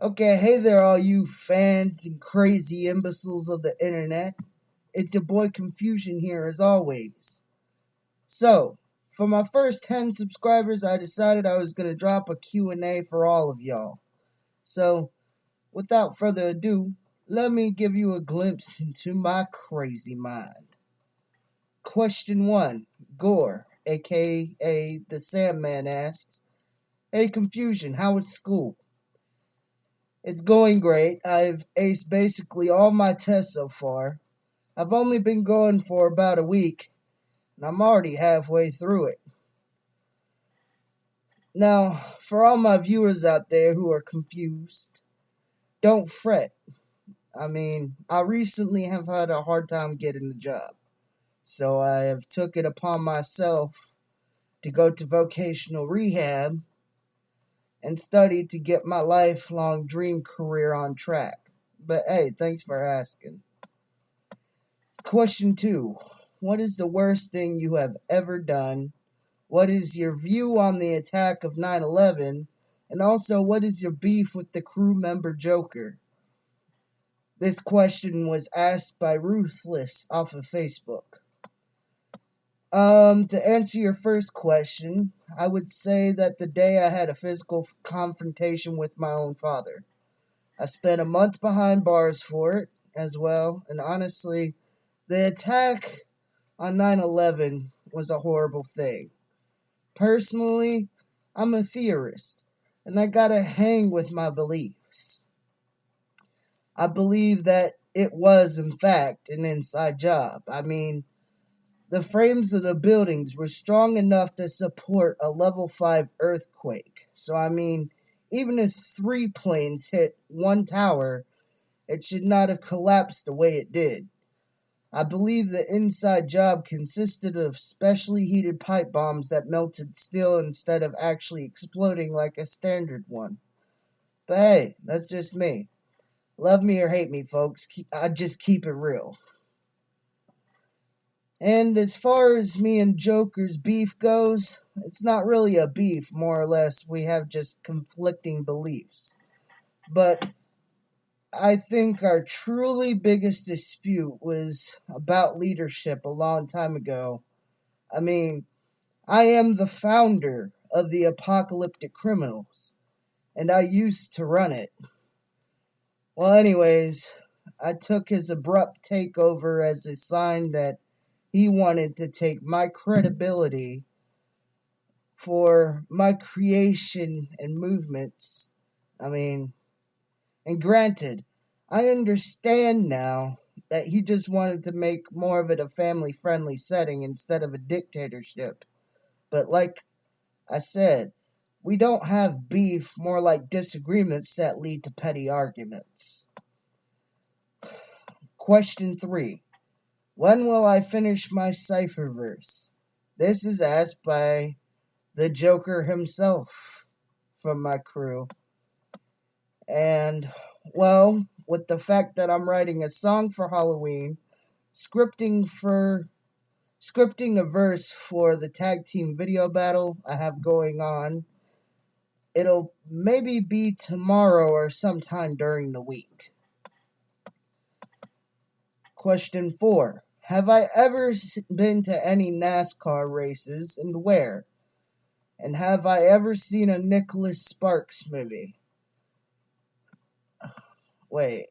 Okay, hey there, all you fans and crazy imbeciles of the internet. It's your boy Confusion here, as always. So, for my first 10 subscribers, I decided I was going to drop a Q&A for all of y'all. So, without further ado, let me give you a glimpse into my crazy mind. Question 1. Gore, aka the Sandman, asks, Hey Confusion, how is school? It's going great. I've aced basically all my tests so far. I've only been going for about a week, and I'm already halfway through it. Now, for all my viewers out there who are confused, don't fret. I recently have had a hard time getting a job, so I have took it upon myself to go to vocational rehab and study to get my lifelong dream career on track. But hey, thanks for asking. Question 2. What is the worst thing you have ever done? What is your view on the attack of 9/11? And also, what is your beef with the crew member Joker? This question was asked by Ruthless off of Facebook. To answer your first question, I would say that the day I had a physical confrontation with my own father. I spent a month behind bars for it as well, and honestly, the attack on 9/11 was a horrible thing. Personally, I'm a theorist, and I gotta hang with my beliefs. I believe that it was, in fact, an inside job. The frames of the buildings were strong enough to support a level 5 earthquake. So, even if 3 planes hit one tower, it should not have collapsed the way it did. I believe the inside job consisted of specially heated pipe bombs that melted steel instead of actually exploding like a standard one. But hey, that's just me. Love me or hate me, folks. I just keep it real. And as far as me and Joker's beef goes, it's not really a beef, more or less. We have just conflicting beliefs. But I think our truly biggest dispute was about leadership a long time ago. I am the founder of the Apocalyptic Criminals, and I used to run it. Well, anyways, I took his abrupt takeover as a sign that he wanted to take my credibility for my creation and movements. And granted, I understand now that he just wanted to make more of it a family-friendly setting instead of a dictatorship. But like I said, we don't have beef, more like disagreements that lead to petty arguments. Question 3. When will I finish my cipher verse? This is asked by the Joker himself from my crew. And, well, with the fact that I'm writing a song for Halloween, scripting a verse for the tag team video battle I have going on, it'll maybe be tomorrow or sometime during the week. Question 4. Have I ever been to any NASCAR races, and where? And have I ever seen a Nicholas Sparks movie? Wait.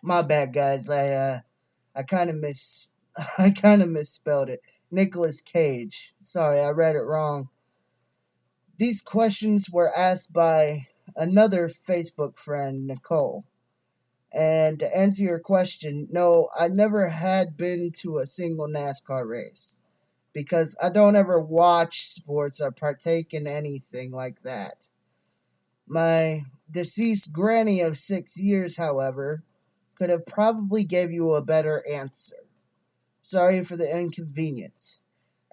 My bad, guys. I kind of misspelled it. Nicholas Cage. Sorry, I read it wrong. These questions were asked by another Facebook friend, Nicole. And to answer your question, no, I never had been to a single NASCAR race because I don't ever watch sports or partake in anything like that. My deceased granny of 6 years, however, could have probably gave you a better answer. Sorry for the inconvenience.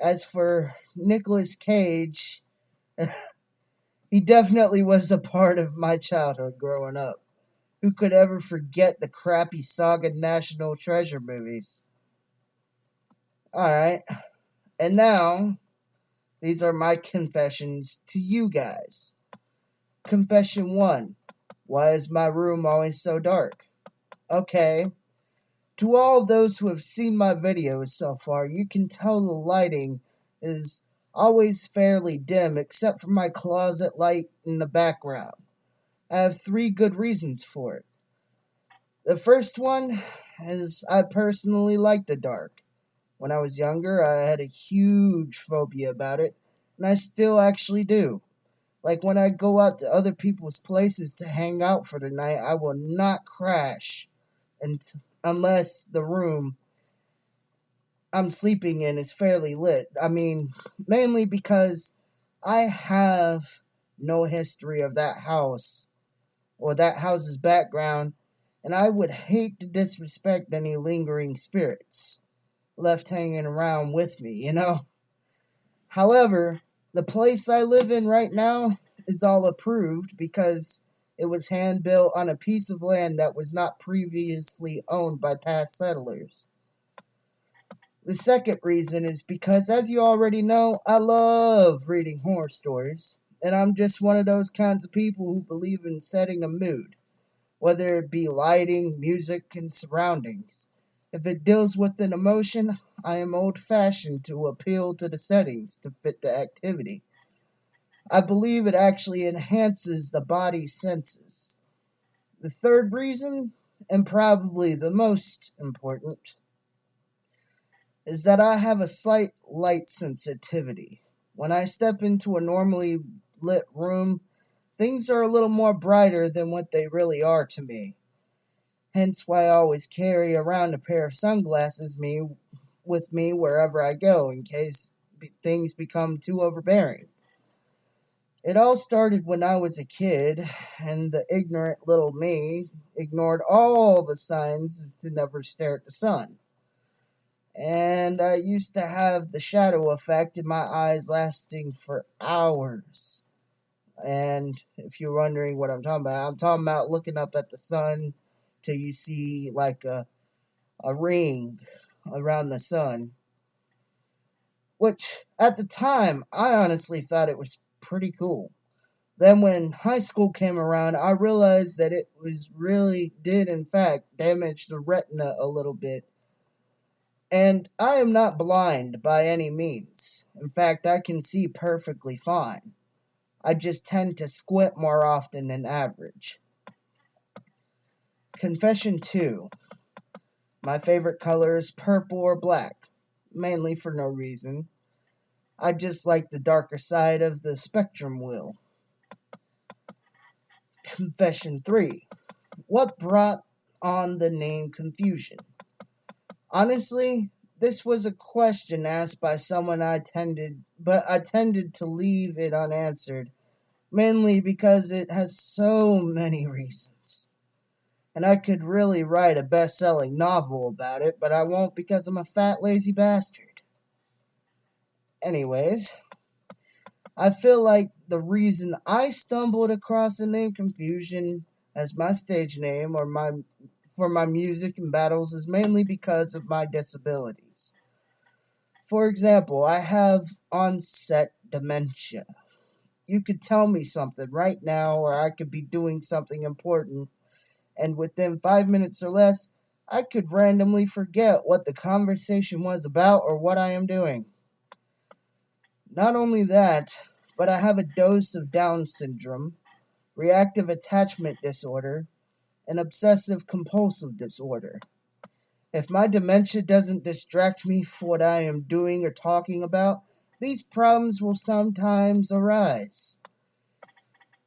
As for Nicolas Cage, he definitely was a part of my childhood growing up. Who could ever forget the crappy Saga National Treasure movies? Alright, and now, these are my confessions to you guys. Confession 1. Why is my room always so dark? Okay, to all of those who have seen my videos so far, you can tell the lighting is always fairly dim except for my closet light in the background. I have 3 good reasons for it. The first one is I personally like the dark. When I was younger, I had a huge phobia about it, and I still actually do. Like when I go out to other people's places to hang out for the night, I will not crash unless the room I'm sleeping in is fairly lit. I mean, mainly because I have no history of that house or that house's background, and I would hate to disrespect any lingering spirits left hanging around with me. However, the place I live in right now is all approved because it was hand built on a piece of land that was not previously owned by past settlers. The second reason is because, as you already know, I love reading horror stories, and I'm just one of those kinds of people who believe in setting a mood, whether it be lighting, music, and surroundings. If it deals with an emotion, I am old-fashioned to appeal to the settings to fit the activity. I believe it actually enhances the body's senses. The third reason, and probably the most important, is that I have a slight light sensitivity. When I step into a normally lit room, things are a little more brighter than what they really are to me. Hence why I always carry around a pair of sunglasses with me wherever I go in case things become too overbearing. It all started when I was a kid, and the ignorant little me ignored all the signs to never stare at the sun. And I used to have the shadow effect in my eyes lasting for hours. And if you're wondering what I'm talking about looking up at the sun till you see like a ring around the sun. Which, at the time, I honestly thought it was pretty cool. Then when high school came around, I realized that it did in fact damage the retina a little bit. And I am not blind by any means. In fact, I can see perfectly fine. I just tend to squint more often than average. Confession 2. My favorite color is purple or black, mainly for no reason. I just like the darker side of the spectrum wheel. Confession 3. What brought on the name confusion? Honestly, this was a question asked by someone I tended to leave it unanswered, mainly because it has so many reasons. And I could really write a best-selling novel about it, but I won't because I'm a fat, lazy bastard. Anyways, I feel like the reason I stumbled across the name Confusion as my stage name for my music and battles is mainly because of my disabilities. For example, I have onset dementia. You could tell me something right now, or I could be doing something important, and within 5 minutes or less, I could randomly forget what the conversation was about or what I am doing. Not only that, but I have a dose of Down syndrome, reactive attachment disorder, and obsessive compulsive disorder. If my dementia doesn't distract me from what I am doing or talking about, these problems will sometimes arise.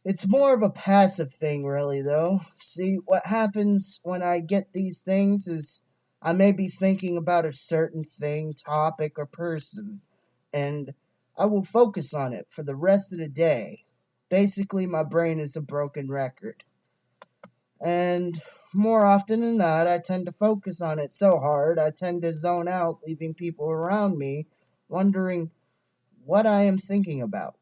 It's more of a passive thing, really, though. See, what happens when I get these things is I may be thinking about a certain thing, topic, or person, and I will focus on it for the rest of the day. Basically, my brain is a broken record. And more often than not, I tend to focus on it so hard, I tend to zone out, leaving people around me wondering what I am thinking about.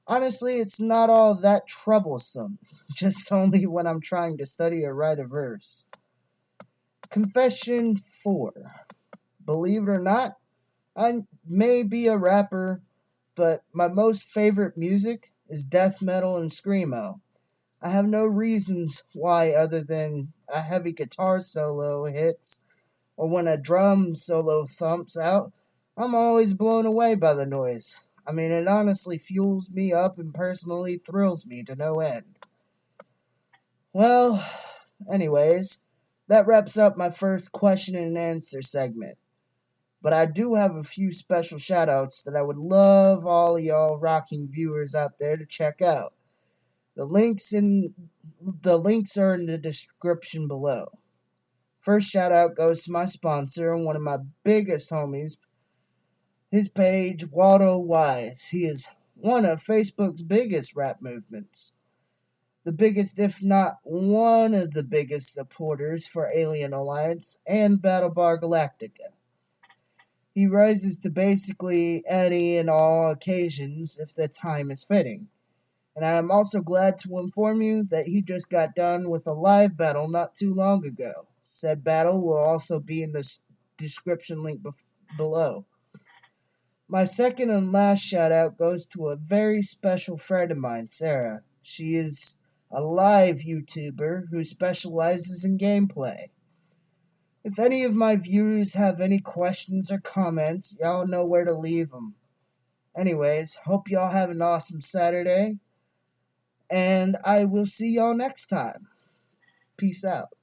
Honestly, it's not all that troublesome, just only when I'm trying to study or write a verse. Confession 4. Believe it or not, I may be a rapper, but my most favorite music is death metal and screamo. I have no reasons why other than a heavy guitar solo hits or when a drum solo thumps out. I'm always blown away by the noise. I mean, it honestly fuels me up and personally thrills me to no end. Well, anyways, that wraps up my first question and answer segment. But I do have a few special shout outs that I would love all of y'all rocking viewers out there to check out. The links are in the description below. First shout out goes to my sponsor and one of my biggest homies, his page, Waldo Wise. He is one of Facebook's biggest rap movements. The biggest, if not one of the biggest supporters for Alien Alliance and Battle Bar Galactica. He rises to basically any and all occasions if the time is fitting. And I am also glad to inform you that he just got done with a live battle not too long ago. Said battle will also be in the description link below. My second and last shout out goes to a very special friend of mine, Sarah. She is a live YouTuber who specializes in gameplay. If any of my viewers have any questions or comments, y'all know where to leave them. Anyways, hope y'all have an awesome Saturday, and I will see y'all next time. Peace out.